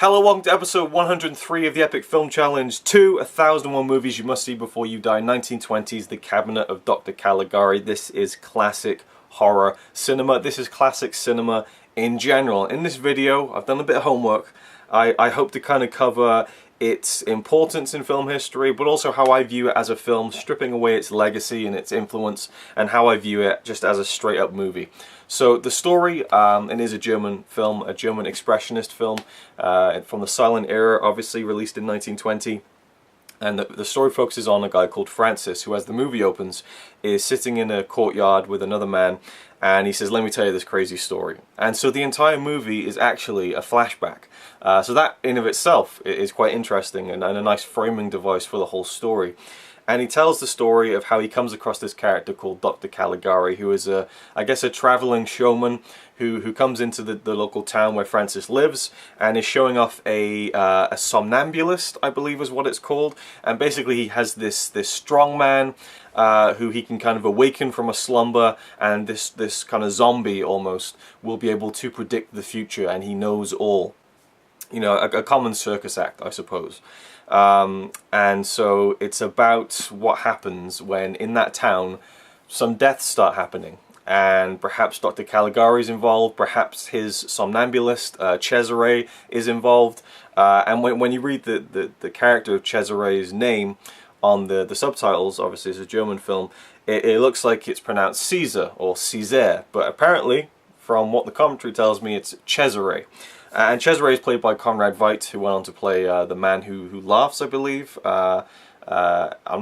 Hello, welcome to episode 103 of the Epic Film Challenge 2, 1001 Movies You Must See Before You Die, 1920s, The Cabinet of Dr. Caligari. This is classic horror cinema. This is classic cinema in general. In this video, I've done a bit of homework. I hope to kind of cover its importance in film history, but also how I view it as a film, stripping away its legacy and its influence, and how I view it just as a straight-up movie. So the story, it is a German film, a German Expressionist film from the silent era, obviously released in 1920. And the story focuses on a guy called Francis, who, as the movie opens, is sitting in a courtyard with another man, and he says, "Let me tell you this crazy story." And so the entire movie is actually a flashback. So that in of itself is quite interesting and a nice framing device for the whole story. And he tells the story of how he comes across this character called Dr. Caligari, who is I guess a traveling showman who comes into the local town where Francis lives and is showing off a somnambulist, I believe is what it's called. And basically he has this strong man who he can kind of awaken from a slumber, and this kind of zombie almost will be able to predict the future, and he knows all. You know, a common circus act, I suppose. And so it's about what happens when in that town some deaths start happening, and perhaps Dr. Caligari is involved, perhaps his somnambulist Cesare is involved, and when you read the character of Cesare's name on the subtitles, obviously it's a German film, it looks like it's pronounced Caesar or César, but apparently from what the commentary tells me it's Cesare. And Cesare is played by Conrad Veidt, who went on to play the man who laughs, I believe. I'm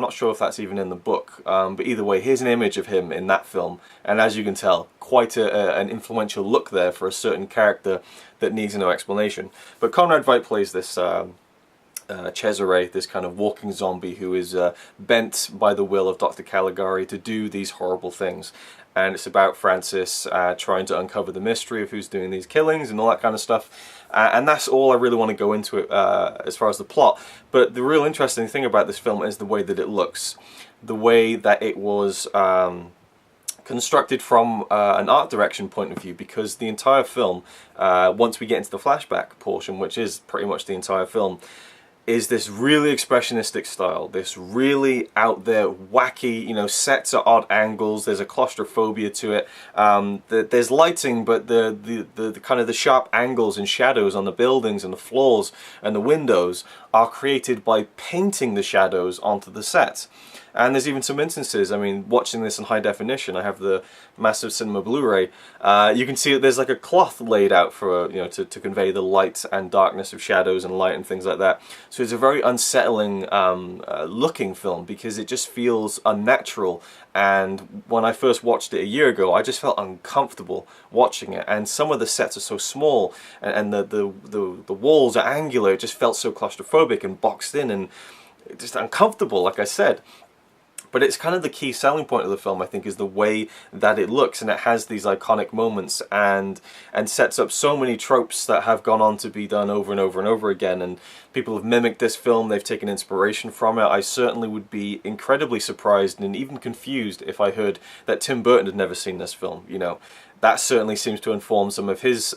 not sure if that's even in the book, but either way, here's an image of him in that film, and as you can tell, quite an influential look there for a certain character that needs no explanation. But Conrad Veidt plays this Cesare, this kind of walking zombie who is bent by the will of Dr. Caligari to do these horrible things. And it's about Francis trying to uncover the mystery of who's doing these killings and all that kind of stuff. And that's all I really want to go into it as far as the plot. But the real interesting thing about this film is the way that it looks. The way that it was constructed from an art direction point of view, because the entire film, once we get into the flashback portion, which is pretty much the entire film, is this really expressionistic style, this really out there wacky, you know, sets at odd angles. There's a claustrophobia to it. There's lighting, but the kind of the sharp angles and shadows on the buildings and the floors and the windows are created by painting the shadows onto the set. And there's even some instances, I mean, watching this in high definition, I have the massive cinema Blu-ray, you can see that there's like a cloth laid out for, you know, to convey the light and darkness of shadows and light and things like that. So it's a very unsettling looking film, because it just feels unnatural. And when I first watched it a year ago, I just felt uncomfortable watching it. And some of the sets are so small, and the walls are angular. It just felt so claustrophobic and boxed in and just uncomfortable, like I said. But it's kind of the key selling point of the film, I think, is the way that it looks, and it has these iconic moments and sets up so many tropes that have gone on to be done over and over and over again. And people have mimicked this film, they've taken inspiration from it. I certainly would be incredibly surprised and even confused if I heard that Tim Burton had never seen this film. You know, that certainly seems to inform some of his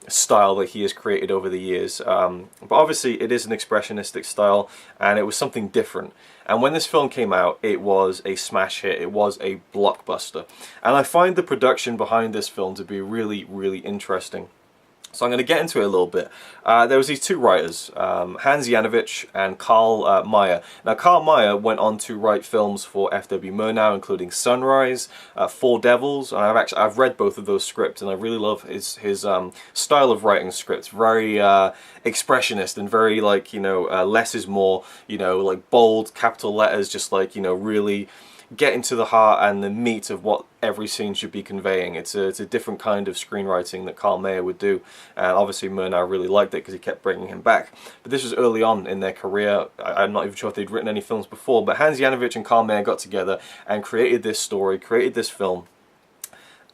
style that he has created over the years. But obviously it is an expressionistic style, and it was something different. And when this film came out, it was a smash hit. It was a blockbuster. And I find the production behind this film to be really, really interesting. So I'm going to get into it a little bit. There was these two writers, Hans Janowicz and Karl Mayer. Now, Karl Mayer went on to write films for F.W. Murnau, including Sunrise, Four Devils, and I've read both of those scripts, and I really love his style of writing scripts. Very expressionist and very, like, you know, less is more. You know, like bold capital letters, just like, you know, really get into the heart and the meat of what every scene should be conveying. It's a different kind of screenwriting that Karl Mayer would do, and obviously Murnau really liked it because he kept bringing him back. But this was early on in their career. I'm not even sure if they'd written any films before, but Hans Janowicz and Karl Mayer got together and created this story, created this film,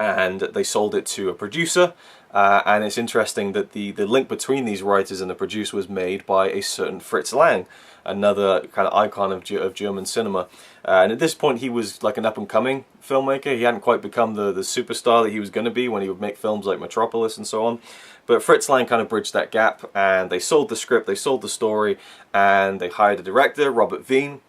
and they sold it to a producer, And it's interesting that the link between these writers and the producer was made by a certain Fritz Lang, another kind of icon of German cinema. And at this point he was like an up-and-coming filmmaker. He hadn't quite become the superstar that he was going to be when he would make films like Metropolis and so on. But Fritz Lang kind of bridged that gap, and they sold the script, they sold the story, and they hired a director, Robert Wiene,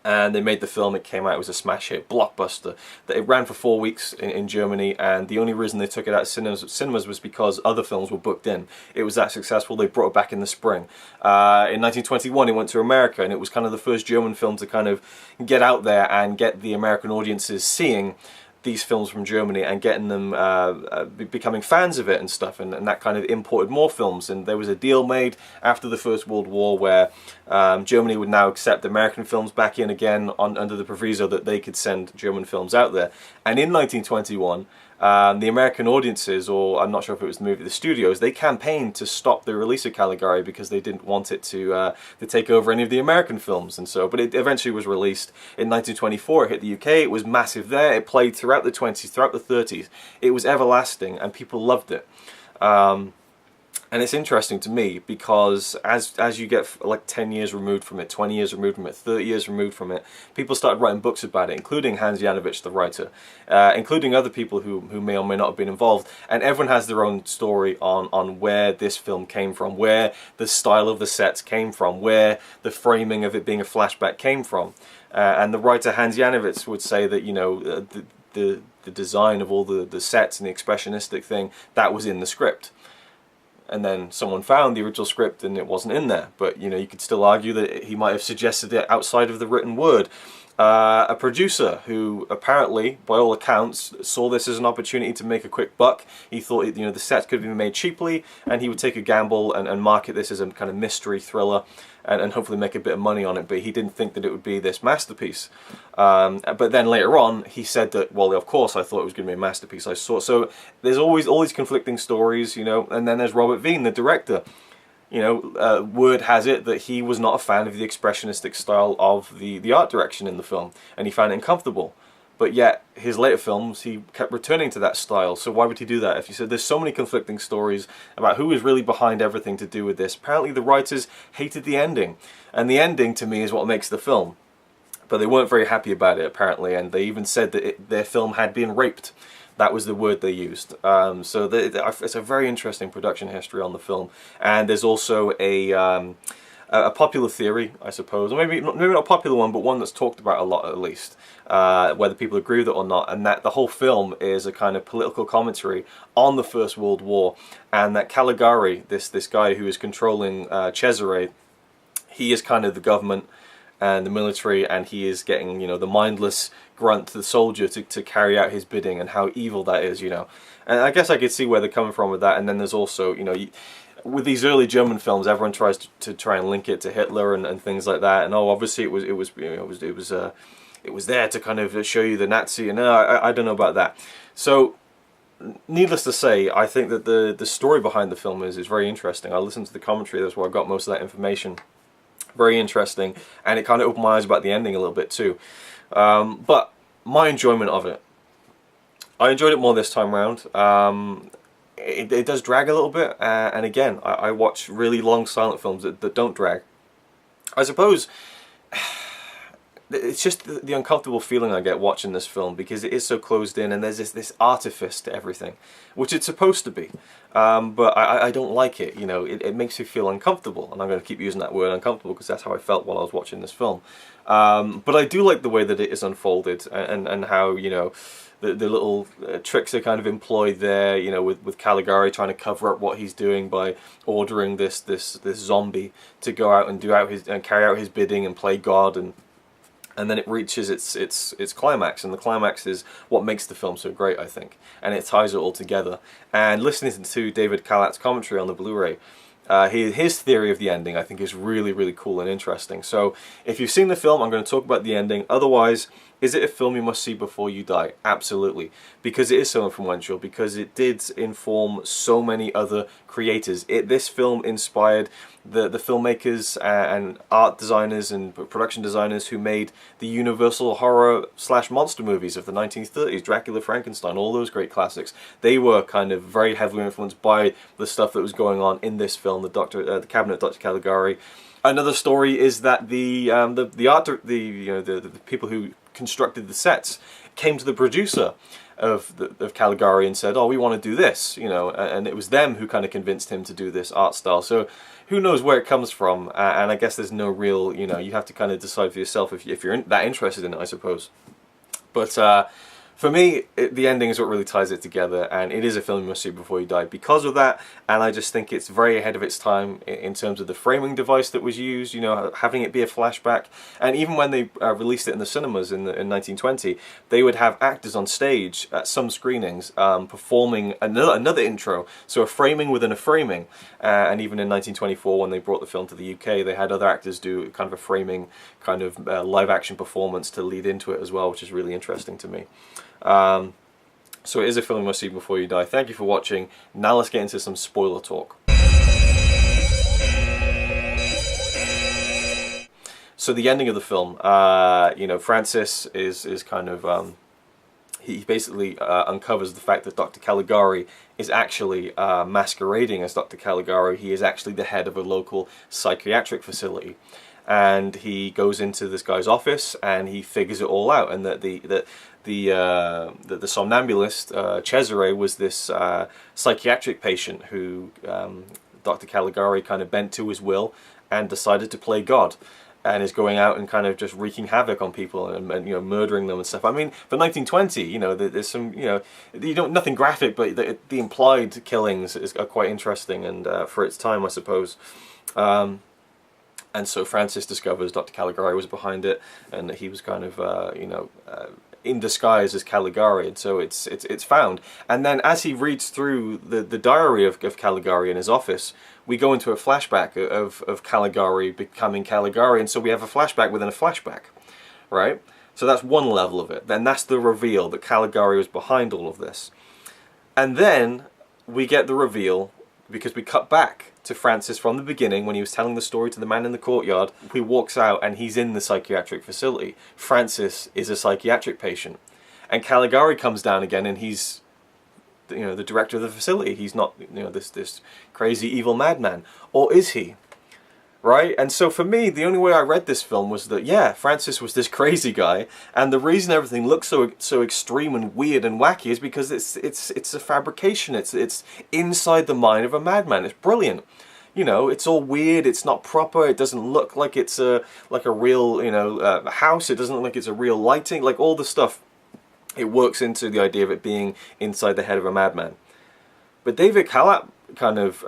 and they made the film. It came out, it was a smash hit, blockbuster. It ran for 4 weeks in Germany, and the only reason they took it out of cinemas was because other films were booked in. It was that successful, they brought it back in the spring. In 1921 it went to America, and it was kind of the first German film to kind of get out there and get the American audiences seeing these films from Germany and getting them becoming fans of it and stuff, and that kind of imported more films. And there was a deal made after the First World War where Germany would now accept American films back in again under the proviso that they could send German films out there. And in 1921 the American audiences, or I'm not sure if it was the movie, the studios, they campaigned to stop the release of Caligari because they didn't want it to take over any of the American films. And so, but it eventually was released in 1924. It hit the UK. It was massive there. It played throughout the 20s, throughout the 30s. It was everlasting, and people loved it. And it's interesting to me because as you get like 10 years removed from it, 20 years removed from it, 30 years removed from it, people started writing books about it, including Hans Janowitz, the writer, including other people who may or may not have been involved. And everyone has their own story on where this film came from, where the style of the sets came from, where the framing of it being a flashback came from. And the writer Hans Janowitz would say that, you know, the design of all the sets and the expressionistic thing, that was in the script. And then someone found the original script and it wasn't in there. But, you know, you could still argue that he might have suggested it outside of the written word. A producer who apparently, by all accounts, saw this as an opportunity to make a quick buck. He thought, you know, the sets could be made cheaply, and he would take a gamble and market this as a kind of mystery thriller and hopefully make a bit of money on it. But he didn't think that it would be this masterpiece. But then later on, he said that, well, of course, I thought it was going to be a masterpiece. I saw. So there's always all these conflicting stories, you know. And then there's Robert Wiene, the director. You know, word has it that he was not a fan of the expressionistic style of the art direction in the film, and he found it uncomfortable. But yet, his later films, he kept returning to that style. So why would he do that? If you said there's so many conflicting stories about who is really behind everything to do with this. Apparently the writers hated the ending, and the ending to me is what makes the film. But they weren't very happy about it, apparently, and they even said that their film had been raped. That was the word they used. So it's a very interesting production history on the film. And there's also a popular theory, I suppose, or maybe not a popular one, but one that's talked about a lot at least, whether people agree with it or not, and that the whole film is a kind of political commentary on the First World War, and that Caligari, this guy who is controlling Cesare, he is kind of the government and the military, and he is getting, you know, the mindless grunt, the soldier, to carry out his bidding, and how evil that is, you know. And I guess I could see where they're coming from with that. And then there's also, you know, with these early German films, everyone tries to try and link it to Hitler and things like that. And oh, obviously it was there to kind of show you the Nazi. And I don't know about that. So, needless to say, I think that the story behind the film is very interesting. I listened to the commentary. That's where I got most of that information. Very interesting, and it kind of opened my eyes about the ending a little bit too. But my enjoyment of it, I enjoyed it more this time round. It does drag a little bit, and again, I watch really long silent films that don't drag. I suppose it's just the uncomfortable feeling I get watching this film, because it is so closed in, and there's this artifice to everything, which it's supposed to be. But I don't like it, you know. It makes me feel uncomfortable, and I'm going to keep using that word, uncomfortable, because that's how I felt while I was watching this film. But I do like the way that it is unfolded, and how, you know, the little tricks are kind of employed there, you know, with Caligari trying to cover up what he's doing by ordering this zombie to go out and carry out his bidding and play God, and then it reaches its climax, and the climax is what makes the film so great, I think, and it ties it all together. And listening to David Kalat's commentary on the Blu-ray, his theory of the ending, I think, is really, really cool and interesting. So if you've seen the film, I'm going to talk about the ending. Otherwise, is it a film you must see before you die? Absolutely. Because it is so influential, because it did inform so many other creators. This film inspired the filmmakers and art designers and production designers who made the universal horror / monster movies of the 1930s, Dracula, Frankenstein, all those great classics. They were kind of very heavily influenced by the stuff that was going on in this film, the Cabinet of Dr. Caligari. Another story is that the people who constructed the sets came to the producer of Caligari and said, "Oh, we want to do this," and it was them who kind of convinced him to do this art style. So who knows where it comes from? And I guess there's no real, you have to kind of decide for yourself if you're that interested in it, I suppose. But for me, the ending is what really ties it together, and it is a film you must see before you die because of that. And I just think it's very ahead of its time in terms of the framing device that was used, having it be a flashback. And even when they released it in the cinemas in 1920, they would have actors on stage at some screenings performing another intro, so a framing within a framing. And even in 1924, when they brought the film to the UK, they had other actors do kind of a framing, kind of live action performance to lead into it as well, which is really interesting to me. So it is a film you must see before you die. Thank you for watching. Now let's get into some spoiler talk. So the ending of the film, Francis is kind of, he basically uncovers the fact that Dr. Caligari is actually masquerading as Dr. Caligari. He is actually the head of a local psychiatric facility. And he goes into this guy's office and he figures it all out, and that the somnambulist Cesare was this psychiatric patient who Dr. Caligari kind of bent to his will and decided to play God, and is going out and kind of just wreaking havoc on people and murdering them and stuff. I mean, for 1920, there's some nothing graphic, but the implied killings are quite interesting, and for its time, I suppose. And so Francis discovers Dr. Caligari was behind it, and that he was kind of, in disguise as Caligari, and so it's found. And then as he reads through the diary of Caligari in his office, we go into a flashback of Caligari becoming Caligari, and so we have a flashback within a flashback, right? So that's one level of it. Then that's the reveal that Caligari was behind all of this. And then we get the reveal, because we cut back to Francis from the beginning when he was telling the story to the man in the courtyard. He walks out and he's in the psychiatric facility. Francis is a psychiatric patient. And Caligari comes down again, and he's the director of the facility. He's not this crazy evil madman. Or is he? Right? And so for me, the only way I read this film was that, yeah, Francis was this crazy guy, and the reason everything looks so extreme and weird and wacky is because it's a fabrication. It's inside the mind of a madman. It's brilliant. It's all weird. It's not proper. It doesn't look like it's a real house. It doesn't look like it's a real lighting. Like all the stuff, it works into the idea of it being inside the head of a madman. But David Kallat kind of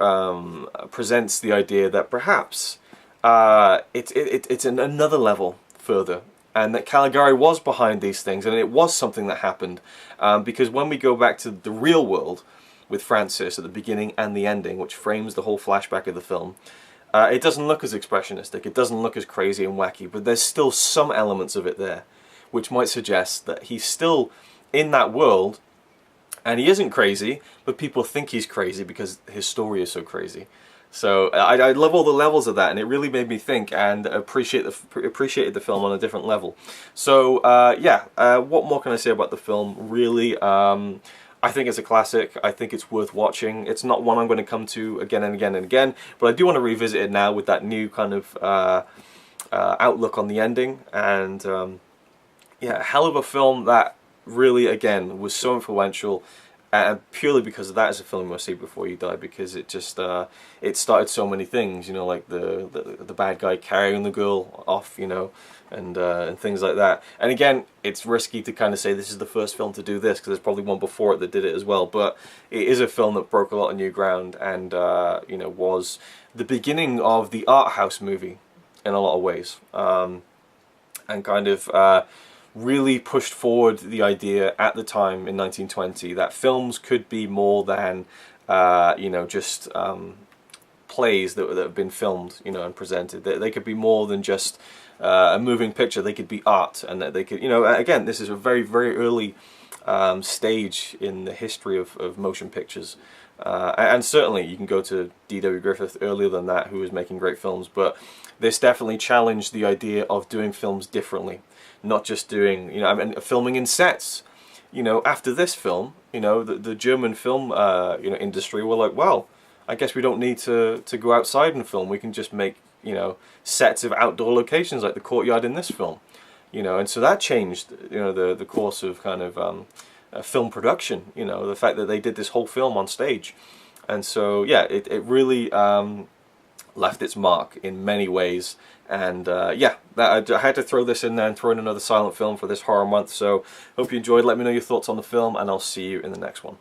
presents the idea that perhaps it's in another level further, and that Caligari was behind these things, and it was something that happened, because when we go back to the real world with Francis at the beginning and the ending, which frames the whole flashback of the film, it doesn't look as expressionistic, it doesn't look as crazy and wacky, but there's still some elements of it there, which might suggest that he's still in that world, and he isn't crazy, but people think he's crazy because his story is so crazy. So I love all the levels of that, and it really made me think and appreciated the film on a different level. So what more can I say about the film? Really, I think it's a classic. I think it's worth watching. It's not one I'm going to come to again and again and again, but I do want to revisit it now with that new kind of outlook on the ending. And a hell of a film that really, again, was so influential. And purely because of that, is a film you must see before you die, because it just it started so many things, like the bad guy carrying the girl off, and things like that. And again, it's risky to kind of say this is the first film to do this, because there's probably one before it that did it as well. But it is a film that broke a lot of new ground, and was the beginning of the art house movie in a lot of ways, and kind of really pushed forward the idea at the time in 1920 that films could be more than just plays that have been filmed, you know, and presented. They could be more than just a moving picture. They could be art, and that they could, you know, again, this is a very, very early stage in the history of motion pictures. And certainly you can go to D.W. Griffith earlier than that, who was making great films, but this definitely challenged the idea of doing films differently, not just doing, you know, I mean, filming in sets. You know, after this film, you know, the German film you know, industry were like, well, I guess we don't need to go outside and film. We can just make, you know, sets of outdoor locations like the courtyard in this film. You know, and so that changed, you know, the course of kind of film production. You know, the fact that they did this whole film on stage, and so yeah, it really left its mark in many ways. And yeah, I had to throw this in there and throw in another silent film for this horror month. So hope you enjoyed. Let me know your thoughts on the film, and I'll see you in the next one.